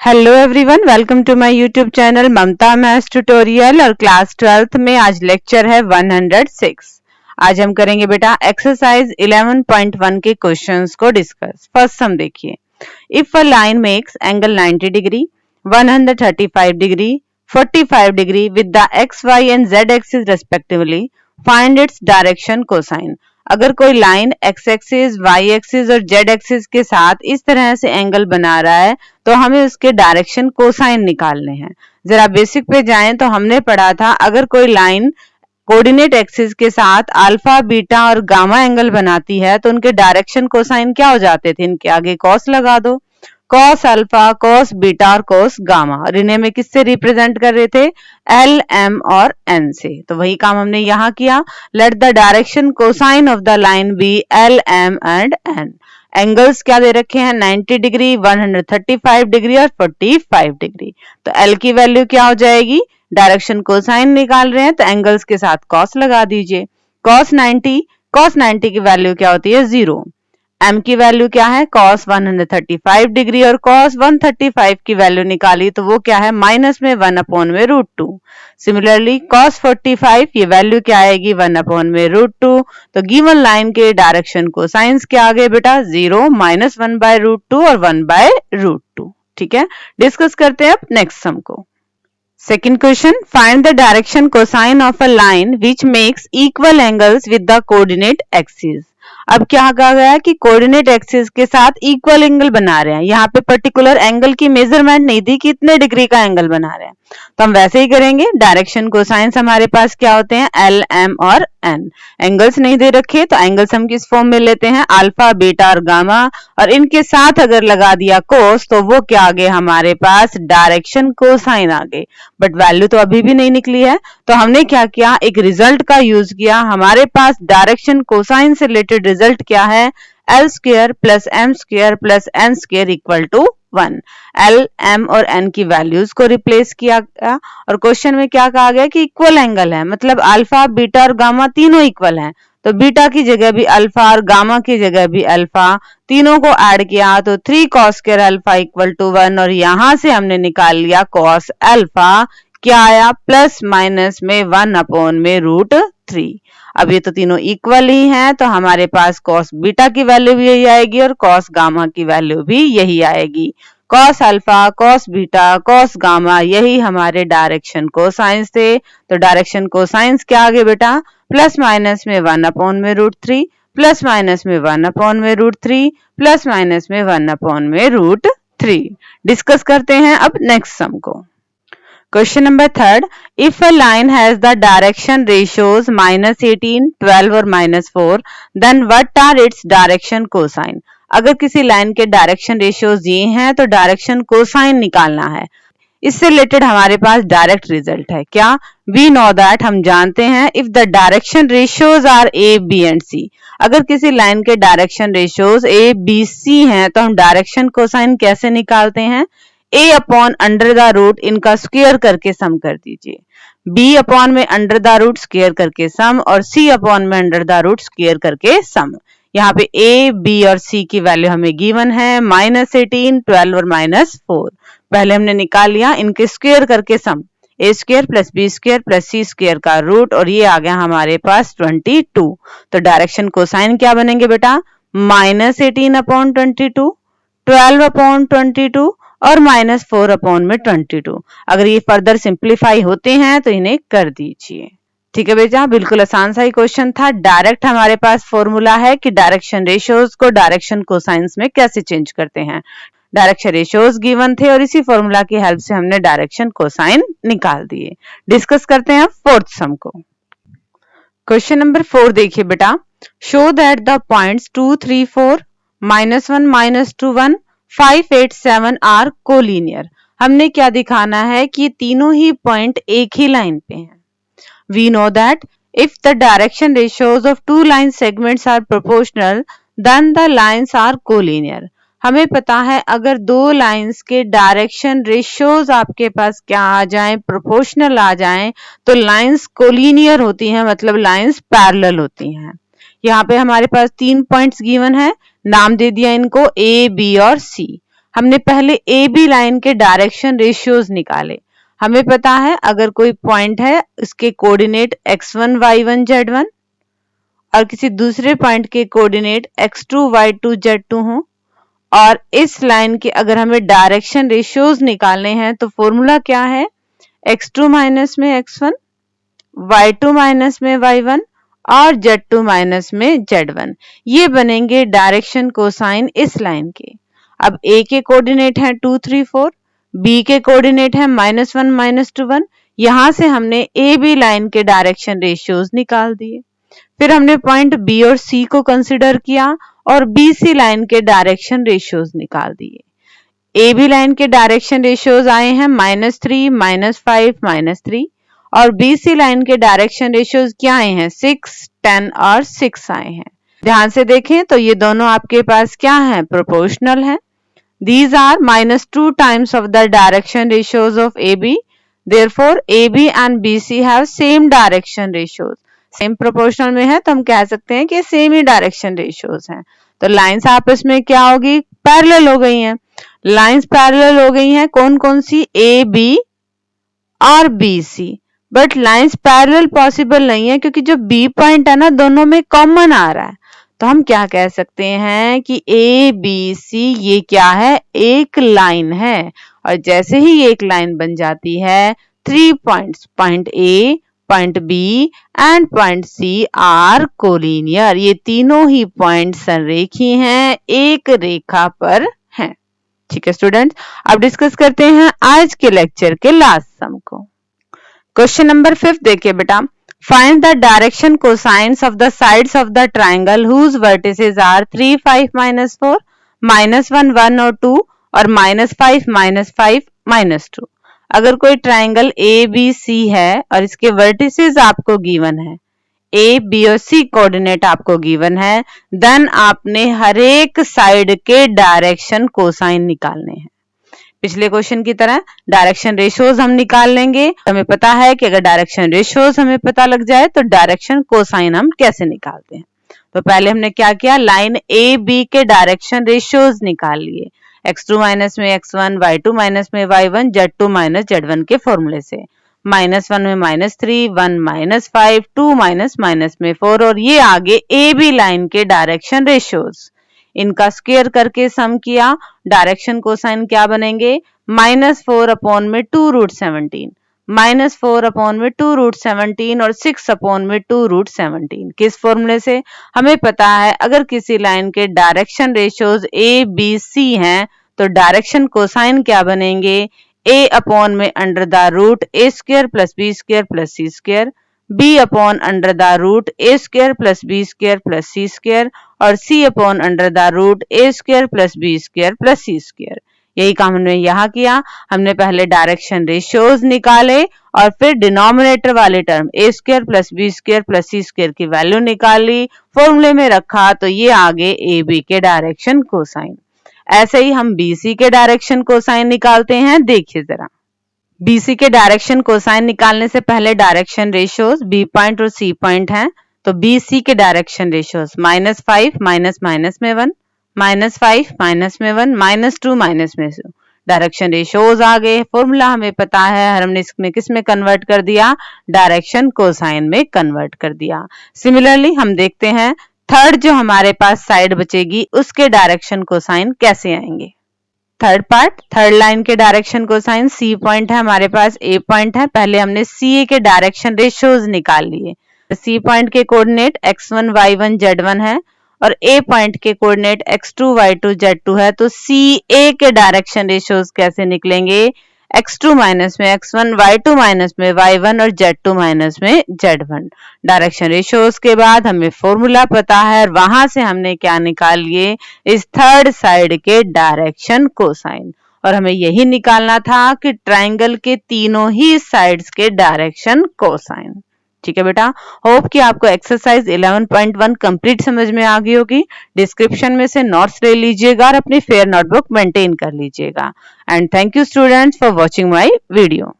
Hello everyone, welcome to my YouTube channel Mamta maths tutorial. और class 12th में आज lecture है 106। आज हम करेंगे बेटा एक्सरसाइज 11.1 के क्वेश्चंस को डिस्कस। फर्स्ट सम देखिए, if a line makes angle 90 degree, 135 degree, 45 degree with the X Y and Z axis respectively, find its direction cosine. अगर कोई लाइन एक्स एक्सिस, वाई एक्सिस और जेड एक्सिस के साथ इस तरह से एंगल बना रहा है तो हमें उसके डायरेक्शन कोसाइन निकालने हैं। जरा बेसिक पे जाएं तो हमने पढ़ा था अगर कोई लाइन कोऑर्डिनेट एक्सिस के साथ अल्फा, बीटा और गामा एंगल बनाती है तो उनके डायरेक्शन कोसाइन क्या हो जाते थे, इनके आगे कॉस लगा दो। कॉस अल्फा, कॉस बीटा और कॉस गामा, और इन्हें में किससे रिप्रेजेंट कर रहे थे, एल, एम और एन से। तो वही काम हमने यहाँ किया। Let the direction cosine of the line be L, M and N. Angles क्या दे रखे हैं, 90 डिग्री, 135 डिग्री और 45 डिग्री। तो एल की वैल्यू क्या हो जाएगी, डायरेक्शन कोसाइन निकाल रहे हैं तो एंगल्स के साथ कॉस लगा दीजिए। कॉस 90 की वैल्यू क्या होती है, 0। m की वैल्यू क्या है, cos 135 डिग्री, और cos 135 की वैल्यू निकाली तो वो क्या है, माइनस में 1/√2। सिमिलरली cos 45 ये वैल्यू क्या आएगी, 1/√2। तो गिवन लाइन के डायरेक्शन को साइंस क्या आ गए बेटा, 0, -1/√2 और 1/√2। ठीक है, डिस्कस करते हैं अब नेक्स्ट सम को। Second question, find the direction cosine of a line which makes equal angles with the coordinate axis. अब क्या कहा गया है कि कोऑर्डिनेट एक्सिस के साथ इक्वल एंगल बना रहे हैं। यहाँ पे पर्टिकुलर एंगल की मेजरमेंट नहीं दी, कितने डिग्री का एंगल बना रहे हैं, तो हम वैसे ही करेंगे। डायरेक्शन कोसाइंस हमारे पास क्या होते हैं, एल, एम और एन। एंगल्स नहीं दे रखे तो एंगल्स हम किस फॉर्म में लेते हैं, अल्फा, बीटा और गामा, और इनके साथ अगर लगा दिया कोस तो वो क्या आ गए हमारे पास, डायरेक्शन कोसाइन आ गए। बट वैल्यू तो अभी भी नहीं निकली है, तो हमने क्या किया, एक रिजल्ट का यूज किया। हमारे पास डायरेक्शन कोसाइन से रिलेटेड रिजल्ट क्या है, L square plus M square plus N square equal to 1। L, M और एन की वैल्यूज को रिप्लेस किया गया और क्वेश्चन में क्या कहा गया कि इक्वल एंगल है, मतलब अल्फा, बीटा और गामा तीनों इक्वल हैं। तो बीटा की जगह भी अल्फा और गामा की जगह भी अल्फा, तीनों को ऐड किया तो 3 cos square alpha equal to 1, और यहां से हमने निकाल लिया cos अल्फा क्या आया, प्लस माइनस में 1/√3। अब ये तो तीनों इक्वल ही हैं तो हमारे पास cos बीटा की वैल्यू भी यही आएगी और cos गामा की वैल्यू भी यही आएगी। cos alpha, cos beta, cos gamma यही हमारे डायरेक्शन कोसाइंस थे। तो डायरेक्शन कोसाइंस क्या आ गए बेटा, प्लस माइनस में 1/√3, प्लस माइनस में 1/√3, प्लस माइनस में 1/√3। डिस्कस करते हैं अब नेक्स्ट सम को। Question number 3, if a line has the direction ratios -18, 12 और -4, then what are its direction cosine? अगर किसी लाइन के डायरेक्शन रेशियोज दिए हैं तो डायरेक्शन कोसाइन निकालना है। इससे रिलेटेड हमारे पास डायरेक्ट रिजल्ट है क्या, वी नो दैट, हम जानते हैं if the direction ratios are a, b and c. अगर किसी लाइन के डायरेक्शन रेशियोज ए, बी, सी हैं तो हम डायरेक्शन कोसाइन कैसे निकालते हैं, a upon under the root इनका स्क्वायर करके सम कर दीजिए, b अपॉन में अंडर द रूट स्क्वायर करके सम, और c अपॉन में अंडर द रूट स्क्वायर करके सम। यहाँ पे a, b और c की वैल्यू हमें गिवन है, -18, 12 और -4। पहले हमने निकाल लिया, इनके स्क्वायर करके सम, a square plus b square plus c square का रूट, और ये आ गया हमारे पास 22। तो डायरेक्शन कोसाइन क्या बनेंगे बेटा, -18/22, 12/22 और -4/22। अगर ये फर्दर सिंप्लीफाई होते हैं तो इन्हें कर दीजिए। ठीक है बेटा, बिल्कुल आसान सा ही क्वेश्चन था। डायरेक्ट हमारे पास फॉर्मूला है कि डायरेक्शन रेशियोज को डायरेक्शन कोसाइंस में कैसे चेंज करते हैं। डायरेक्शन रेशियोज गिवन थे और इसी फॉर्मूला की हेल्प से हमने डायरेक्शन कोसाइन निकाल दिए। डिस्कस करते हैं फोर्थ सम को। क्वेश्चन नंबर 4 देखिए बेटा, show that the points 2, 3, 4, -1, -2, 1, 5, 8, 7 are collinear. हमने क्या दिखाना है कि तीनों ही पॉइंट एक ही लाइन पे हैं। We know that if the direction ratios of two line segments are proportional then the lines are collinear. हमें पता है अगर दो लाइंस के डायरेक्शन रेशियोज आपके पास क्या आ जाएं, प्रोपोर्शनल आ जाएं, तो लाइंस कोलिनियर होती हैं, मतलब लाइंस पैरेलल होती हैं। यहाँ पे हमारे पास 3 पॉइंट्स गिवन है, नाम दे दिया इनको ए, बी और सी। हमने पहले ए बी लाइन के डायरेक्शन रेशियोज निकाले। हमें पता है अगर कोई पॉइंट है इसके कोऑर्डिनेट x1 y1 z1 और किसी दूसरे पॉइंट के कोऑर्डिनेट x2 y2 z2 हो और इस लाइन के अगर हमें डायरेक्शन रेशियोज निकालने हैं तो फॉर्मूला क्या है, x2 माइनस में x1, y2 माइनस में y1 और z2 माइनस में z1। ये बनेंगे डायरेक्शन कोसाइन इस लाइन के। अब a के कोऑर्डिनेट हैं 2 3 4, b के कोऑर्डिनेट है -1 -2 1। यहां से हमने ए बी लाइन के डायरेक्शन रेशियोज निकाल दिए। फिर हमने पॉइंट बी और सी को कंसिडर किया और बी सी लाइन के डायरेक्शन रेशियोज निकाल दिए। ए बी लाइन के डायरेक्शन रेशियोज आए हैं -3 -5 -3 और बी सी लाइन के डायरेक्शन रेशियोज क्या आए हैं 6 10 और 6 आए हैं। ध्यान से देखें तो ये दोनों आपके पास क्या है, प्रोपोर्शनल है। These are -2 times of the direction ratios of AB. Therefore, AB and BC have same direction ratios. Same proportional में है तो हम कह सकते हैं कि सेम ही डायरेक्शन रेशियोज हैं। तो लाइंस आपस में क्या होगी, पैरेलल हो गई हैं। लाइंस पैरेलल हो गई हैं कौन कौन सी, ए बी और B C. But lines parallel possible नहीं है क्योंकि जो बी पॉइंट है ना दोनों में कॉमन आ रहा है। तो हम क्या कह सकते हैं कि ए बी सी ये क्या है, एक लाइन है। और जैसे ही एक लाइन बन जाती है 3 points, point A, point B and point C are collinear. ये तीनों ही पॉइंट संरेखी हैं, एक रेखा पर हैं। ठीक है स्टूडेंट्स, अब डिस्कस करते हैं आज के लेक्चर के लास्ट सम को। क्वेश्चन नंबर 5 देखिए बेटा, find the direction cosines of the sides of the triangle whose vertices are 3 5 -4 -1 1 और 2 और -5 -5 -2। अगर कोई ट्राइंगल ए बी सी है और इसके वर्टिसेस आपको गिवन है, ए बी और सी कोऑर्डिनेट आपको गिवन है, देन आपने हर एक साइड के डायरेक्शन कोसाइन निकालने हैं। पिछले क्वेश्चन की तरह डायरेक्शन रेशियोज हम निकाल लेंगे। हमें पता है कि अगर डायरेक्शन रेशियोज हमें पता लग जाए तो डायरेक्शन कोसाइन हम कैसे निकालते हैं। तो पहले हमने क्या किया, लाइन ए बी के डायरेक्शन रेशियोज निकाल लिए, x2 माइनस में x1, y2 माइनस में y1, z2 माइनस z1 के फॉर्मूले से। -1 में -3, 1 -5, 2 माइनस में 4 और ये आगे ए बी लाइन के डायरेक्शन रेशियोज। इनका स्क्वायर करके सम किया, डायरेक्शन कोसाइन क्या बनेंगे, -4 अपॉन में 2√17, -4 अपॉन में 2√17 और 6 अपॉन में 2√17। किस फॉर्मूले से, हमें पता है अगर किसी लाइन के direction ratios A B C हैं तो डायरेक्शन कोसाइन क्या बनेंगे, a अपॉन में √a² plus b² plus c², b upon √a² plus b² plus c² और c upon √a² plus b² plus c²। यही काम हमने यहाँ किया। हमने पहले डायरेक्शन रेशियोज निकाले और फिर डिनोमिनेटर वाले term a² plus b² plus c² की वैल्यू निकाली, फॉर्मूले में रखा तो ये आगे ए बी के डायरेक्शन कोसाइन। ऐसे ही हम BC के डायरेक्शन कोसाइन निकालते हैं। देखिए जरा, BC के डायरेक्शन कोसाइन निकालने से पहले डायरेक्शन रेशियोज B पॉइंट और C पॉइंट हैं, तो BC के डायरेक्शन रेशियोज -5 माइनस में 1, -5 माइनस में 1, -2 माइनस में 2। डायरेक्शन रेशियोज आ गए, फॉर्मूला हमें पता है, हमने इसमें किस में कन्वर्ट कर दिया, डायरेक्शन कोसाइन में कन्वर्ट कर दिया। सिमिलरली हम देखते हैं थर्ड जो हमारे पास साइड बचेगी उसके डायरेक्शन कोसाइन कैसे आएंगे। थर्ड पार्ट, थर्ड लाइन के डायरेक्शन कोसाइन C पॉइंट है हमारे पास, A पॉइंट है, पहले हमने CA के डायरेक्शन रेशियोज निकाल लिए। C पॉइंट के कोऑर्डिनेट x1 y1 z1 है और A पॉइंट के कोऑर्डिनेट x2 y2 z2 है, तो CA के डायरेक्शन रेशियोज कैसे निकलेंगे, x2 माइनस में x1, y2 माइनस में y1 और z2 माइनस में z1। डायरेक्शन रेशियोज के बाद हमें फॉर्मूला पता है और वहां से हमने क्या निकाल लिए, इस थर्ड साइड के डायरेक्शन कोसाइन। और हमें यही निकालना था कि ट्राइंगल के तीनों ही साइड्स के डायरेक्शन कोसाइन। ठीक है बेटा, होप कि आपको एक्सरसाइज 11.1 कंप्लीट समझ में आ गई होगी। डिस्क्रिप्शन में से नोट्स ले लीजिएगा और अपनी फेयर नोटबुक मेंटेन कर लीजिएगा। And thank you students for watching my video.